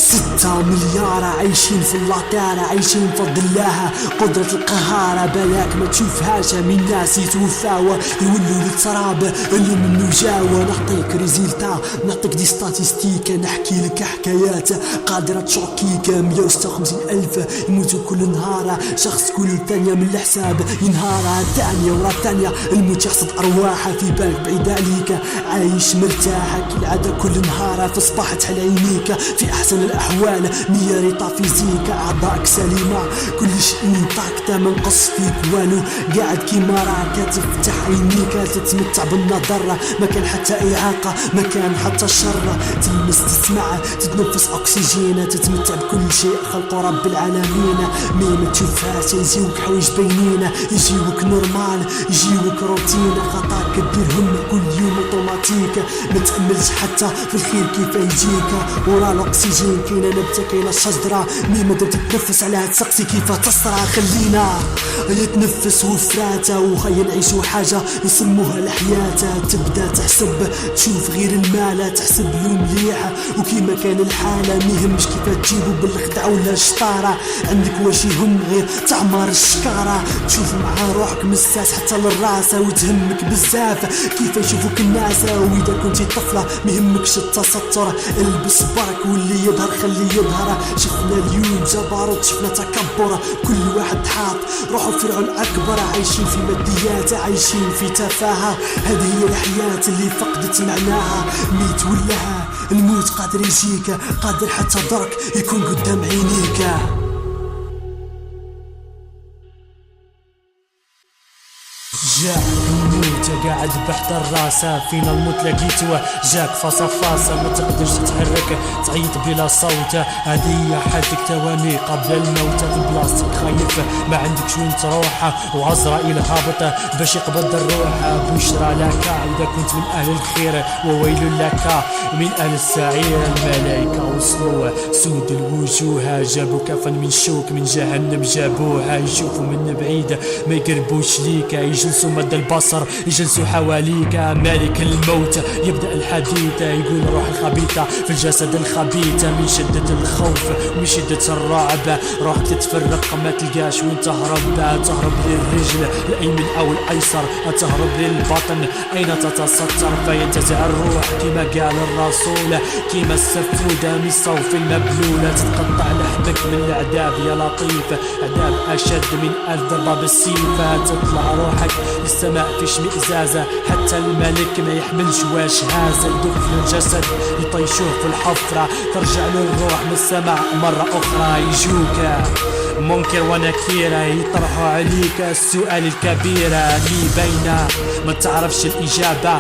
6 مليار عايشين في اللاطارة، عايشين فضل الله قدرة القهارة. بلاك ما تشوفهاش من ناس يتوفاوا يولوا للتراب اللي منو جاوا. نعطيك ريزيلتا، نعطيك دي ستاتيستيك، نحكي لك حكايات قادرة تشوكيك. 156,000 يموتوا كل نهار، شخص كل ثانية من الحساب ينهار. ثانية ورا ثانية الموت يحصد أرواحه، في بالك بعيد عليك عايش مرتاح كالعادة كل نهار. في صباح تحل عينيك في أحسن الأحوال، 100 ريطة فيزيك، أعضائك سليمة، كل شيء انطاكتا ما نقص فيك والو. قاعد كيما راك تفتح عينيك تتمتع بالنظر، ما كان حتى إعاقة، ما كان حتى شر. تلمس تسمع تتنفس أكسجين، تتمتع بكل شيء خلقه رب العالمين. ما تشوفهاش يجيوك حوايج باينين، يجيوك نورمال، يجيوك روتين. خطاك كديرهم كل يوم اوتوماتيك، ما تأملش حتى في الخير كيف يجيك. ورا الاكسجين كاينه نبته كاينه شجره، ميما بدات تتنفس عليها تسقسي كيف تصرى. خلينا يتنفس وفراته، وخلينا نعيشوا حاجه يسموها الحياه. تبدا تحسب تشوف غير المال، تحسب له مليح وكيما كان الحاله. ميهمش كيف تجيبو بالخدعه ولا الشطاره، عندك واش يهم غير تعمر الشكاره. تشوف مع روحك مساس حتى للراس، وتهمك بزاف كيف يشوفوك الناس. واذا كنتي طفله ميهمكش التستر، البس برك واللي يظهر خليه يظهر. شفنا اليوم جبروت، شفنا تكبر، كل واحد حاط روحو فرعون اكبر. عايشين في ماديات، عايشين في تفاهه، هذه هي الحياه اللي فقدت معناها. ميت ولا الموت قادر يجيك، قادر حتى درك يكون قدام عينيك. جاء الموت قاعد بحضر راسه، فينا الموت لقيته جاك فاصا فاصا، ما تقدرش تتحرك تعيط بلا صوت. هذه حدك تواني قبل الموت، في بلاصتك خايف ما عندكش وين تروح، وعزرائيل هابط باش يقبض الروح. بشرى لك اذا كنت من اهل الخير، وويل لك من اهل السعير. الملائكه وصلوا سود الوجوه، جابوا كفن من شوك من جهنم جابوها. يشوفوا من بعيد ما يقربوش ليك، يجلسوا مد البصر يجلسوا حواليك. مالك الموت يبدأ الحديث، يقول الروح الخبيثة في الجسد الخبيث. من شدة الخوف ومن شدة الرعب روحك تتفرق ما تلقاش وين تهرب. تهرب للرجل الأيمن أو الأيسر، تهرب للبطن أين تتستر. فينتزع الروح كما قال الرسول، كما السفودة من الصوف المبلولة. تتقطع لحمك من العذاب يا لطيف، عذاب أشد من 1000 ضربة بالسيف. تطلع روحك السماء فيش مئزازة، حتى الملك ما يحملش واش هازة. يدفن الجسد يطيشوه في الحفرة، ترجع له الروح من السماء مرة أخرى. يجوك منكر ونكير يطرحوا عليك السؤال الكبير اللي بينا ما تعرفش الإجابة.